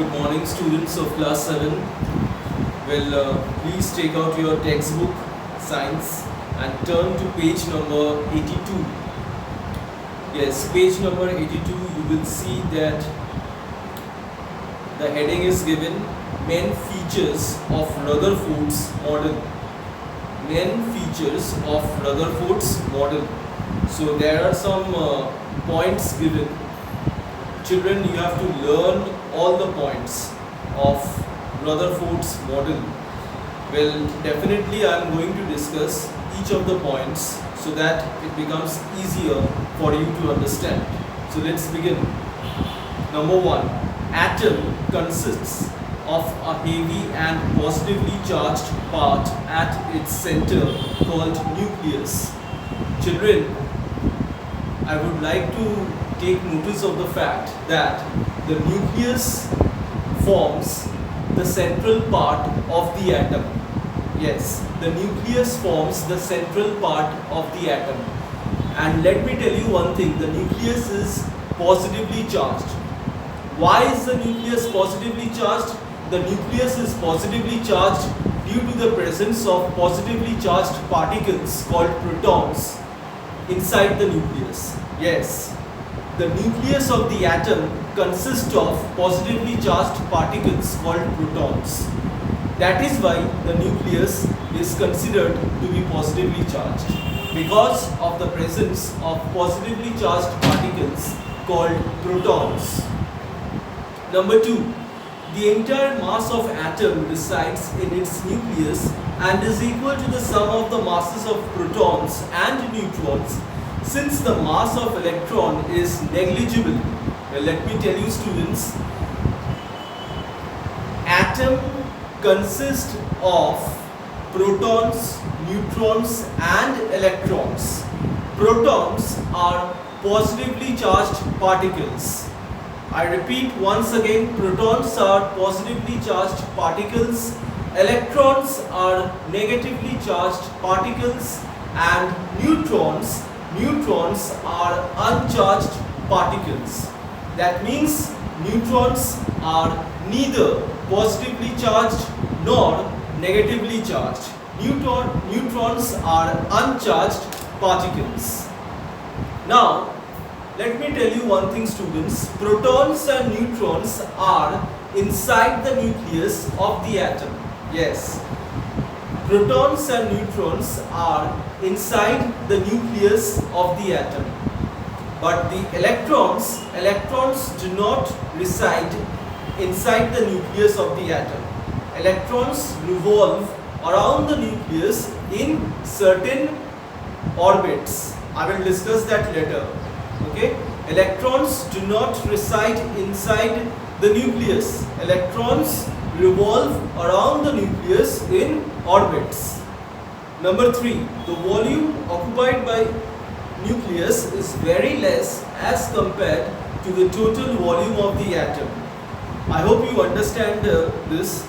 Good morning, students of class 7. Please take out your textbook, science, and turn to page number 82. Yes, page number 82, you will see that the heading is given Main Features of Rutherford's Model. Main features of Rutherford's model. So there are some points given. Children, you have to learn all the points of Rutherford's model. Well, definitely I am going to discuss each of the points so that it becomes easier for you to understand. So let's begin. Number 1. Atom consists of a heavy and positively charged part at its center called nucleus. Children, I would like to take notice of the fact that the nucleus forms the central part of the atom. Yes, the nucleus forms the central part of the atom. And let me tell you one thing, the nucleus is positively charged. Why is the nucleus positively charged? The nucleus is positively charged due to the presence of positively charged particles called protons inside the nucleus. Yes, the nucleus of the atom consists of positively charged particles called protons. That is why the nucleus is considered to be positively charged, because of the presence of positively charged particles called protons. Number 2. The entire mass of atom resides in its nucleus and is equal to the sum of the masses of protons and neutrons. Since the mass of electron is negligible, well, let me tell you students, atom consists of protons, neutrons and electrons. Protons are positively charged particles. I repeat once again, protons are positively charged particles, electrons are negatively charged particles, and neutrons are uncharged particles. That means neutrons are neither positively charged nor negatively charged. Neutrons are uncharged particles. Now, let me tell you one thing, students. Protons and neutrons are inside the nucleus of the atom. Yes, protons and neutrons are inside the nucleus of the atom. But the electrons do not reside inside the nucleus of the atom. Electrons revolve around the nucleus in certain orbits. I will discuss that later. Okay, electrons do not reside inside the nucleus. Electrons revolve around the nucleus in orbits. Number 3. The volume occupied by nucleus is very less as compared to the total volume of the atom. I hope you understand this.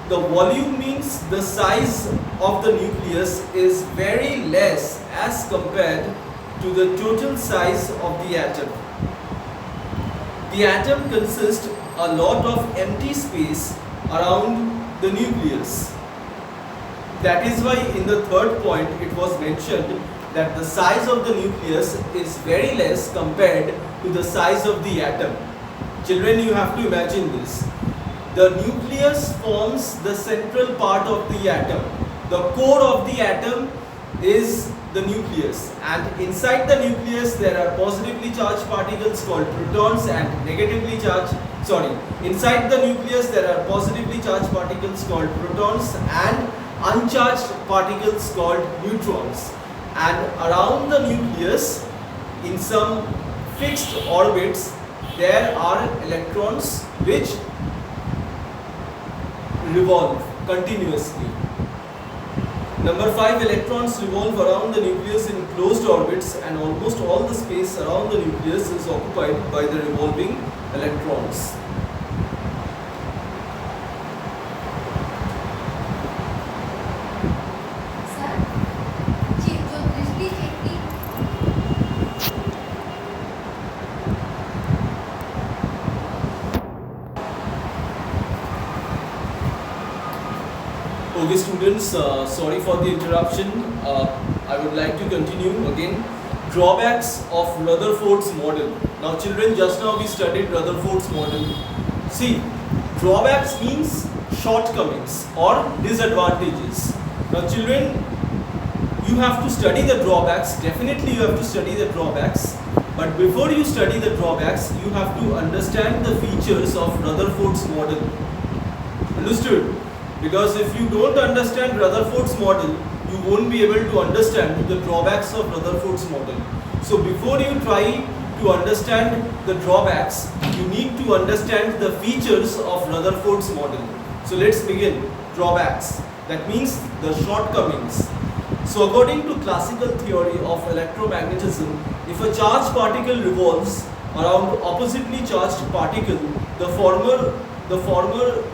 The volume means the size of the nucleus is very less as compared to the total size of the atom. The atom consists a lot of empty space around the nucleus. That is why in the third point it was mentioned that the size of the nucleus is very less compared to the size of the atom. Children, you have to imagine this. The nucleus forms the central part of the atom. The core of the atom is the nucleus, and inside the nucleus there are positively charged particles called protons and inside the nucleus there are positively charged particles called protons and uncharged particles called neutrons. And around the nucleus, in some fixed orbits, there are electrons which revolve continuously. Number 5. Electrons revolve around the nucleus in closed orbits, and almost all the space around the nucleus is occupied by the revolving electrons. Okay, students, sorry for the interruption. I would like to continue again. Drawbacks of Rutherford's model. Now, children, just now we studied Rutherford's model. See, drawbacks means shortcomings or disadvantages. Now, children, you have to study the drawbacks. Definitely, you have to study the drawbacks. But before you study the drawbacks, you have to understand the features of Rutherford's model. Understood? Because if you don't understand Rutherford's model, you won't be able to understand the drawbacks of Rutherford's model. So before you try to understand the drawbacks, you need to understand the features of Rutherford's model. So let's begin. Drawbacks. That means the shortcomings. So according to classical theory of electromagnetism, if a charged particle revolves around oppositely charged particle, the former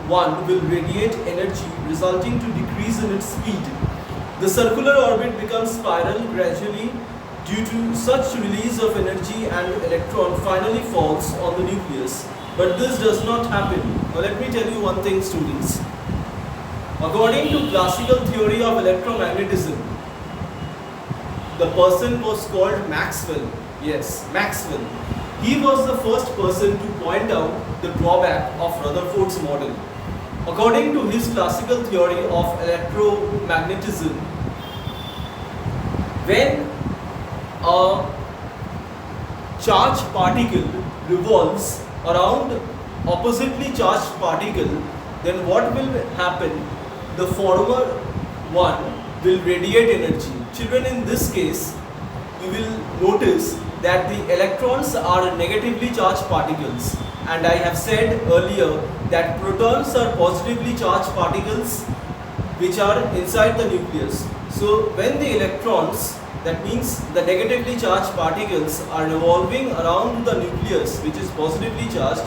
one will radiate energy resulting to decrease in its speed. The circular orbit becomes spiral gradually due to such release of energy and electron finally falls on the nucleus. But this does not happen. Now let me tell you one thing, students. According to classical theory of electromagnetism, the person was called Maxwell. Yes, Maxwell. He was the first person to point out the drawback of Rutherford's model. According to his classical theory of electromagnetism, when a charged particle revolves around oppositely charged particle, then what will happen? The former one will radiate energy. Children, in this case, you will notice that the electrons are negatively charged particles, and I have said earlier that protons are positively charged particles which are inside the nucleus. So when the electrons, that means the negatively charged particles, are revolving around the nucleus which is positively charged,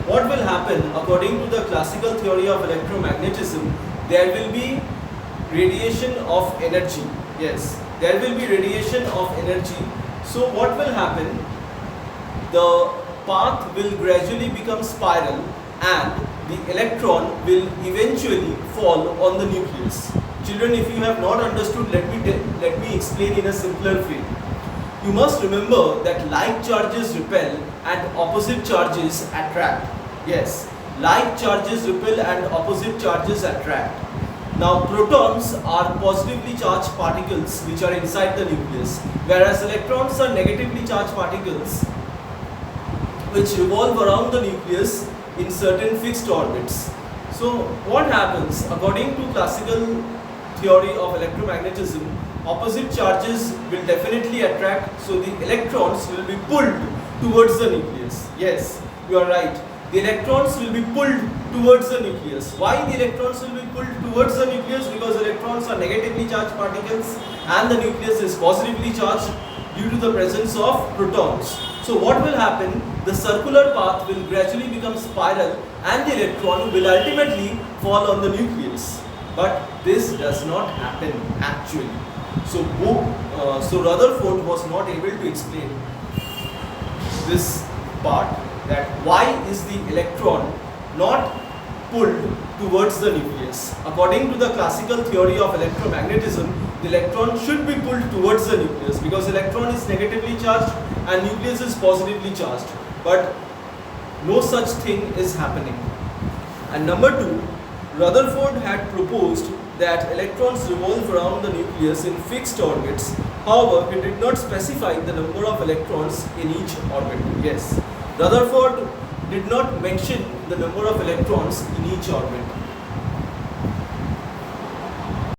what will happen? According to the classical theory of electromagnetism, there will be radiation of energy. Yes, there will be radiation of energy. So what will happen? The path will gradually become spiral and the electron will eventually fall on the nucleus. Children, if you have not understood, let me explain in a simpler way. You must remember that like charges repel and opposite charges attract. Yes, like charges repel and opposite charges attract. Now, protons are positively charged particles which are inside the nucleus, whereas electrons are negatively charged particles which revolve around the nucleus in certain fixed orbits. So, what happens? According to classical theory of electromagnetism, opposite charges will definitely attract, so the electrons will be pulled towards the nucleus. Yes, you are right. The electrons will be pulled towards the nucleus. Why the electrons will be pulled towards the nucleus? Because electrons are negatively charged particles and the nucleus is positively charged due to the presence of protons. So what will happen? The circular path will gradually become spiral and the electron will ultimately fall on the nucleus. But this does not happen actually. So Rutherford was not able to explain this part, that why is the electron not pulled towards the nucleus. According to the classical theory of electromagnetism, the electron should be pulled towards the nucleus because electron is negatively charged and nucleus is positively charged. But no such thing is happening. And number two, Rutherford had proposed that electrons revolve around the nucleus in fixed orbits. However, he did not specify the number of electrons in each orbit. Yes, Rutherford did not mention the number of electrons in each orbit.